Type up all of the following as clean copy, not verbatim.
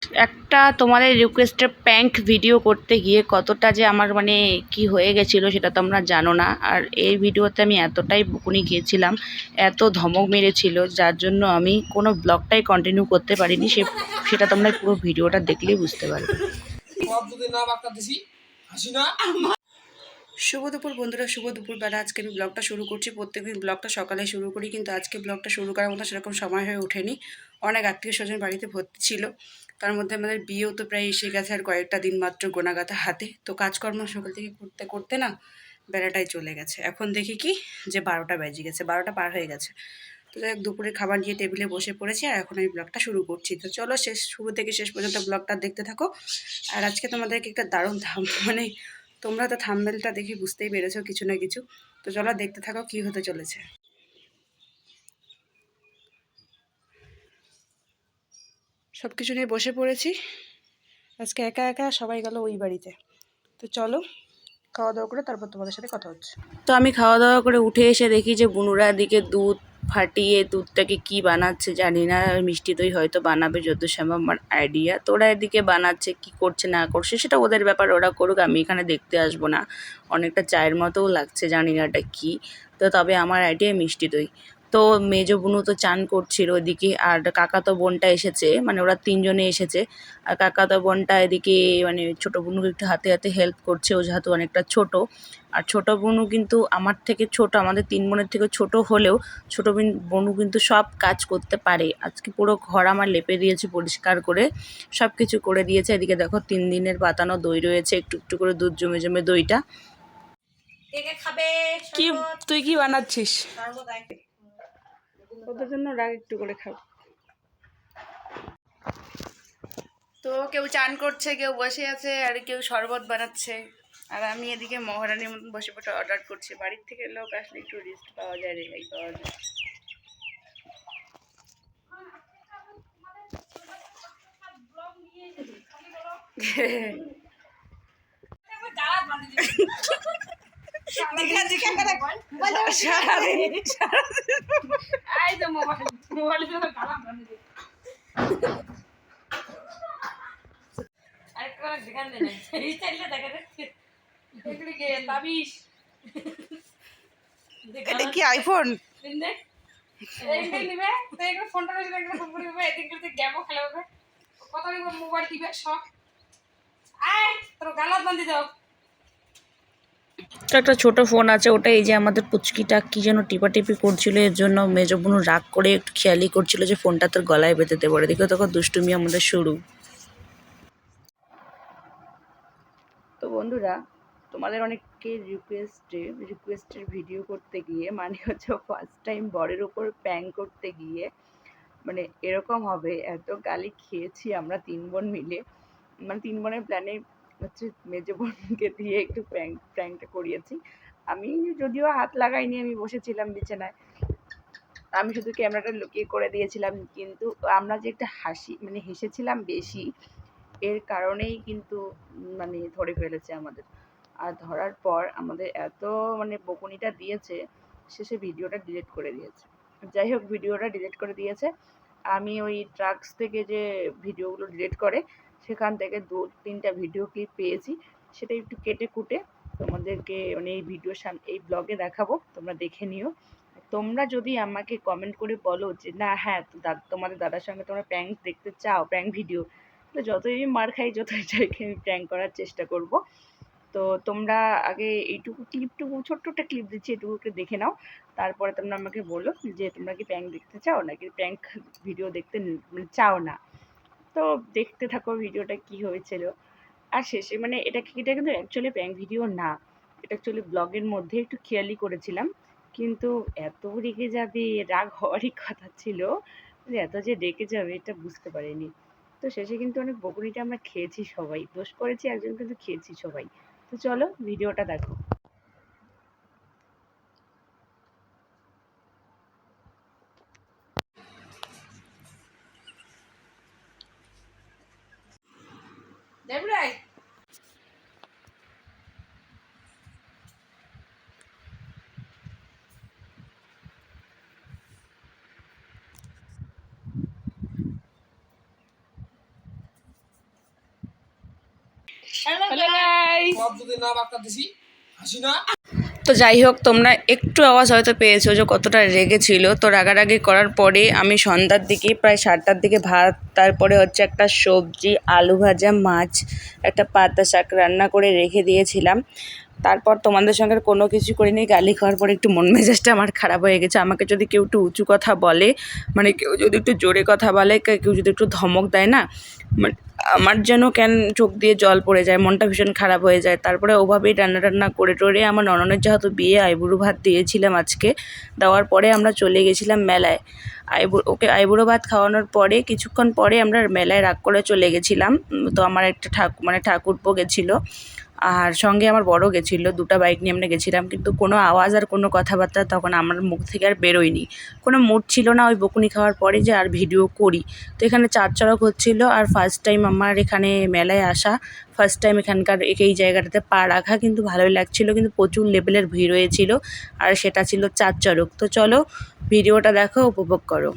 একটা তোমাদের রিকোয়েস্টের prank video করতে গিয়ে কতটা যে আমার মানে কি হয়ে গেছিলো সেটা তোমরা জানো না। আর এই ভিডিওতে আমি এতটাই বকুনি খেয়েছিলাম, এত ধমক মেরেছিল, যার জন্য আমি কোনো ব্লগটাই কন্টিনিউ করতে পারিনি। সেটা তোমরা পুরো ভিডিওটা দেখলেই বুঝতে পারবে। শুভ দুপুর বন্ধুরা, শুভ দুপুরবেলা। আজকে আমি ব্লগটা শুরু করছি। প্রত্যেকদিন ব্লগটা সকালে শুরু করি, কিন্তু আজকে ব্লগটা শুরু করার মতো সেরকম সময় হয়ে ওঠেনি। অনেক আত্মীয় স্বজন বাড়িতে ভর্তি ছিল, তার মধ্যে আমাদের বিয়েও তো প্রায় এসে গেছে, আর কয়েকটা দিন মাত্র গোনাগাথা হাতে। তো কাজকর্ম সকাল থেকে করতে করতে না বেলাটাই চলে গেছে। এখন দেখি কি যে 12টা বেজে গেছে, 12টা পার হয়ে গেছে। তো যাই হোক, দুপুরে খাবার নিয়ে টেবিলে বসে পড়েছি, আর এখন আমি ব্লগটা শুরু করছি। তো চলো শুরু থেকে শেষ পর্যন্ত ব্লগটা দেখতে থাকো। আর আজকে তোমাদেরকে একটা দারুণ মানে তোমরা তো থাম্বনেলটা দেখে বুঝতেই পেরেছো কিছু না কিছু। তো চলো দেখতে থাকো কি হতে চলেছে। সব কিছু নিয়ে বসে পড়েছি। আজকে একা একা সবাই গেল ওই বাড়িতে। তো চলো খাওয়া দাওয়া করে তারপর তোমাদের সাথে কথা হচ্ছে। তো আমি খাওয়া দাওয়া করে উঠে এসে দেখি যে বুনুরা দিকে দুধ ফাটিয়ে দুধটাকে কি বানাচ্ছে জানি না, মিষ্টি দই হয়তো বানাবে যত সম্ভব আমার আইডিয়া। তো ওরা এদিকে বানাচ্ছে, কি করছে না করছে সেটা ওদের ব্যাপার, ওরা করুক, আমি এখানে দেখতে আসবো না। অনেকটা চায়ের মতোও লাগছে, জানি না এটা কী। তো তবে আমার আইডিয়া মিষ্টি দই। তো মেজো বুনু তো চান করছিল ওদিকে, আর কাকাতো বোনটা এসেছে, মানে ওরা তিনজনে এসেছে। আর কাকাতো বোনটা এদিকে মানে ছোটো বুনুকে একটু হাতে হাতে হেল্প করছে, ও যেহেতু অনেকটা ছোট। আর ছোটো বোনু কিন্তু আমার থেকে ছোট, আমাদের 3 বোনের থেকে ছোট হলেও ছোটো বোনু কিন্তু সব কাজ করতে পারে। আজকে পুরো ঘর আমার লেপে দিয়েছে পরিষ্কার করে, সব কিছু করে দিয়েছে। এদিকে দেখো 3 দিনের পাতানো দই রয়েছে, একটু একটু করে দুধ জমে জমে দইটা। কি তুই কি বানাচ্ছিস? ওদের জন্য রাগ একটু করে খাও। তো কেউ চান করছে, কেউ বসে আছে, আর কেউ শরবত বানাচ্ছে। আর আমি এদিকে মহারানীর মতন বসে বসে অর্ডার করছি। বাড়ির থেকে লোক আসলে একটু রেস্ট পাওয়া যায়, রেহাই পাওয়া যায়। এটা কি আইফোন? একটা ছোট ফোন আছে, ওটা এই যে আমাদের পুচকিটা কি যেন টিপাটিপি করছিল, এর জন্য মেজো বোনু রাগ করে একটু খেয়ালি করছিল যে ফোনটা তোর গলায় বেঁধে দেবো। দেখো তখন দুষ্টুমি আমাদের শুরু। তো বন্ধুরা, তোমাদের অনেকের রিকোয়েস্টের ভিডিও করতে গিয়ে, মানে হচ্ছে ফার্স্ট টাইম বরের ওপর প্র্যাঙ্ক করতে গিয়ে মানে এরকম হবে। এত গালি খেয়েছি আমরা 3 বোন মিলে, মানে 3 বোনের প্ল্যানে হচ্ছে মেজো বোনকে দিয়ে একটু প্র্যাঙ্কটা করিয়েছি। আমি যদিও হাত লাগাইনি, আমি বসেছিলাম বিছানায়, আমি শুধু ক্যামেরাটা লুকিয়ে করে দিয়েছিলাম। কিন্তু আমরা যে একটা মানে হেসেছিলাম বেশি, এর কারণেই কিন্তু মানে ধরে ফেলেছে আমাদের। আর ধরার পর আমাদের এত মানে বকুনিটা দিয়েছে, শেষে ভিডিওটা ডিলিট করে দিয়েছে। যাই হোক, ভিডিওটা ডিলিট করে দিয়েছে। আমি ওই ট্রাক্স থেকে যে ভিডিওগুলো ডিলিট করে সেখান থেকে 2-3টা ভিডিও ক্লিপ পেয়েছি, সেটা একটু কেটে কুটে তোমাদেরকে মানে এই এই ব্লগে দেখাবো, তোমরা দেখে নিও। তোমরা যদি আমাকে কমেন্ট করে বলো যে না হ্যাঁ তোমাদের দাদার সঙ্গে তোমরা প্র্যাঙ্ক দেখতে চাও, প্র্যাঙ্ক ভিডিও, তো যতই আমি মার খাই, যতই যাইকে আমি প্র্যাঙ্ক করার চেষ্টা করব। তো তোমরা আগে এইটুকু ক্লিপটুকু, ছোট্ট একটা ক্লিপ দিচ্ছি, এটুকুকে দেখে নাও। তারপরে তোমরা আমাকে বলো যে তোমরা কি প্র্যাঙ্ক দেখতে চাও নাকি প্র্যাঙ্ক ভিডিও দেখতে মানে চাও না। তো দেখতে থাকো ভিডিওটা কি হয়েছিল। আর শেষে মানে এটা কিন্তু অ্যাকচুয়ালি প্র্যাঙ্ক ভিডিও না, এটা অ্যাকচুয়ালি ব্লগের মধ্যে একটু খেয়ালি করেছিলাম। কিন্তু এত রেগে যাবে, রাগ হওয়ারই কথা ছিল, এত যে রেগে যাবে এটা বুঝতে পারিনি। তো শেষে কিন্তু অনেক বকুনিটা আমরা খেয়েছি সবাই, দোষ করেছি একজন কিন্তু খেয়েছি সবাই। তো চলো ভিডিওটা দেখো। হ্যালো গাইস, তো যাই হোক, তোমরা একটু আওয়াজ হয়তো পেয়েছো যে কতটা রেগেছিল। তো রাগারাগি করার পরে আমি সন্ধ্যার দিকে প্রায় 7টার দিকে ভাত, তারপরে হচ্ছে একটা সবজি, আলু ভাজা, মাছ, একটা পাতা শাক রান্না করে রেখে দিয়েছিলাম। তারপর তোমাদের সঙ্গে কোনো কিছু করিনি। গালি খাওয়ার পরে একটু মন মেজাজটা আমার খারাপ হয়ে গেছে। আমাকে যদি কেউ একটু উঁচু কথা বলে, মানে কেউ যদি একটু জোরে কথা বলে, কেউ যদি একটু ধমক দেয় না, মানে আমার যেন কেন চোখ দিয়ে জল পড়ে যায়, মনটা ভীষণ খারাপ হয়ে যায়। তারপরে ওভাবেই রান্না করে টোরে আমার ননদের যেহেতু বিয়ে, আইবুড়ো ভাত দিয়েছিলাম আজকে। দেওয়ার পরে আমরা চলে গেছিলাম মেলায়। ওকে আইবুড়ো ভাত খাওয়ানোর পরে কিছুক্ষণ পরে আমরা মেলায় রাগ করে চলে গেছিলাম। তো আমার একটা ঠাকুরপো গেছিলো, আর সঙ্গে আমার বড় গেছিলো। দুটো বাইক নিয়ে আমরা গেছিলাম, কিন্তু কোনো আওয়াজ আর কোনো কথাবার্তা তখন আমার মুখ থেকে আর বেরোয়নি। কোনো মুড ছিল না ওই বকুনি খাওয়ার পরে যে আর ভিডিও করি। তো এখানে চার চড়ক হচ্ছিলো, আর ফার্স্ট টাইম আমার এখানে মেলায় আসা, ফার্স্ট টাইম এখানকার এই জায়গাটাতে পা রাখা, কিন্তু ভালোই লাগছিলো। কিন্তু প্রচুর লেভেলের ভিড় হয়েছিল, আর সেটা ছিল চার চড়ক। তো চলো ভিডিওটা দেখো, উপভোগ করো।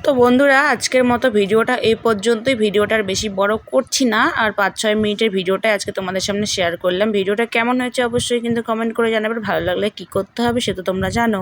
তো বন্ধুরা, আজকের মতো ভিডিওটা এই পর্যন্তই। ভিডিওটার বেশি বড় করছি না, আর 5-6 মিনিটের ভিডিওটা আজকে তোমাদের সামনে শেয়ার করলাম। ভিডিওটা কেমন হয়েছে অবশ্যই কিন্তু কমেন্ট করে জানাবে। ভালো লাগলে কী করতে হবে সে তো তোমরা জানো।